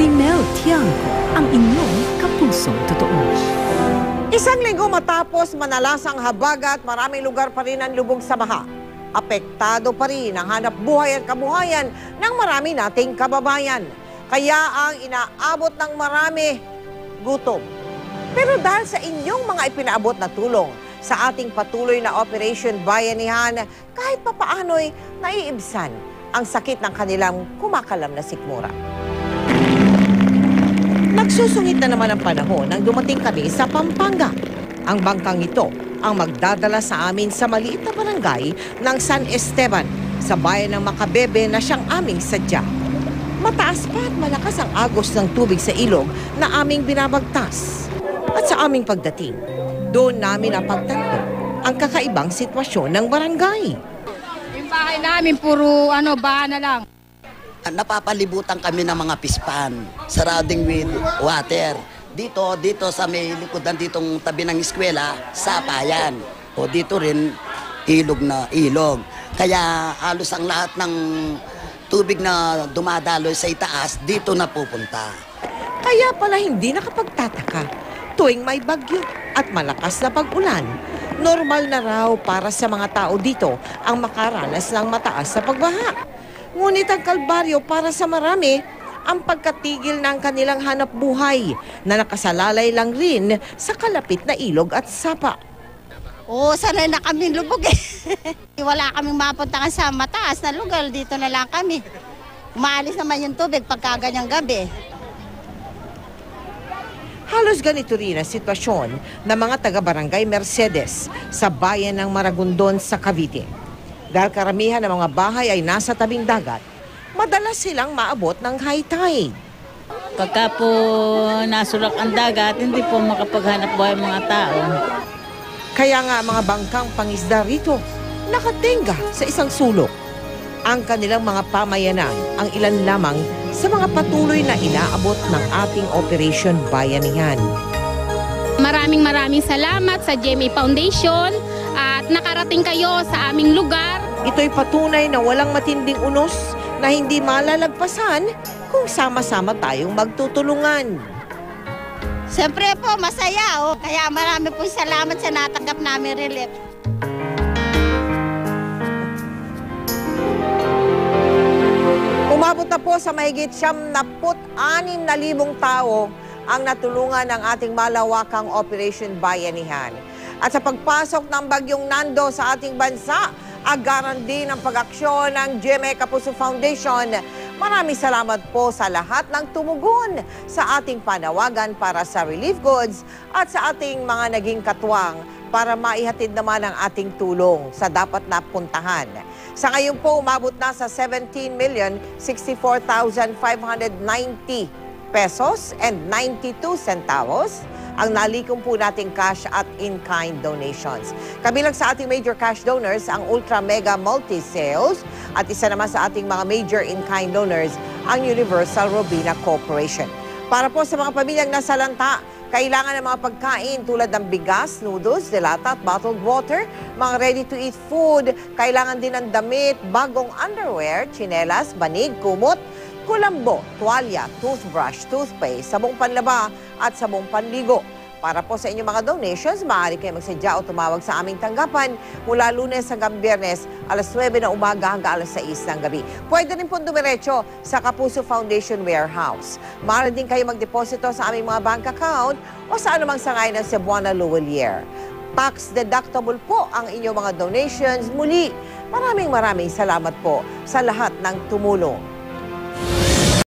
Si Mel Tiangco, ang inyong kapusong totoo. Isang linggo matapos manalasang habagat, maraming lugar pa rin ang lubog sa baha. Apektado pa rin ang hanap buhay at kabuhayan ng marami nating kababayan. Kaya ang inaabot ng marami, gutom. Pero dahil sa inyong mga ipinaabot na tulong, sa ating patuloy na Operation Bayanihan, kahit papaano'y naiibsan ang sakit ng kanilang kumakalam na sikmura. Nagsusungit na naman ang panahon nang dumating kami sa Pampanga. Ang bangkang ito ang magdadala sa amin sa maliit na barangay ng San Esteban sa bayan ng Macabebe na siyang aming sadya. Mataas pa at malakas ang agos ng tubig sa ilog na aming binabagtas. At sa aming pagdating, doon namin napagtanto ang kakaibang sitwasyon ng barangay. Yung bahay namin puro baha na lang. Napapalibutan kami ng mga pispan, surrounding with water. Dito sa may likodan ditong tabi ng eskwela, sapayan. O dito rin, ilog na ilog. Kaya halos ang lahat ng tubig na dumadaloy sa itaas, dito na pupunta. Kaya pala hindi nakapagtataka. Tuwing may bagyo at malakas na pag-ulan, normal na raw para sa mga tao dito ang makaranas ng mataas na pagbaha. Ngunit ang kalbaryo para sa marami, ang pagkatigil ng kanilang hanap buhay na nakasalalay lang rin sa kalapit na ilog at sapa. Sanay na kami lubog eh. Wala kaming mapuntahan sa mataas na lugar, dito na lang kami. Umaalis naman yung tubig pagka ganyang gabi. Halos ganito rin ang sitwasyon ng mga taga-barangay Mercedes sa bayan ng Maragondon sa Cavite. Dahil karamihan ng mga bahay ay nasa tabing dagat, madalas silang maabot ng high tide. Pagka po nasulak ang dagat, hindi po makapaghanap buhay mga tao. Kaya nga mga bangkang pangisda rito, nakatenga sa isang sulok. Ang kanilang mga pamayanan ang ilan lamang sa mga patuloy na inaabot ng ating Operation Bayanihan. Maraming salamat sa GMA Foundation at nakarating kayo sa aming lugar. Ito'y patunay na walang matinding unos na hindi malalagpasan kung sama-sama tayong magtutulungan. Siyempre po, masaya. Kaya marami po salamat sa natanggap namin relief. Umabot na po sa mahigit 76,000 tao ang natulungan ng ating malawakang Operation Bayanihan. At sa pagpasok ng bagyong Nando sa ating bansa, agaran din ang pag-aksyon ng GMA Kapuso Foundation. Maraming salamat po sa lahat ng tumugon sa ating panawagan para sa relief goods at sa ating mga naging katuwang para maihatid naman ang ating tulong sa dapat na puntahan. Sa ngayon po, umabot na sa 17,064,590 pesos and 92 centavos ang nalikom po nating cash at in-kind donations. Kabilang sa ating major cash donors ang Ultra Mega Multi-Sales at isa naman sa ating mga major in-kind donors ang Universal Robina Corporation. Para po sa mga pamilyang nasalanta, kailangan ng mga pagkain tulad ng bigas, noodles, delata at bottled water, mga ready-to-eat food, kailangan din ng damit, bagong underwear, tsinelas, banig, kumot, kulambo, tuwalya, toothbrush, toothpaste, sabong panlaba at sabong panligo. Para po sa inyong mga donations, maaari kayo magsadya o tumawag sa aming tanggapan mula Lunes hanggang Biyernes, alas 9 na umaga hanggang alas 6 ng gabi. Pwede rin po dumiretso sa Kapuso Foundation Warehouse. Maaari din kayo magdeposito sa aming mga bank account o sa anumang sangay ng Cebuana Luwalier. Tax deductible po ang inyong mga donations. Muli, maraming salamat po sa lahat ng tumulong.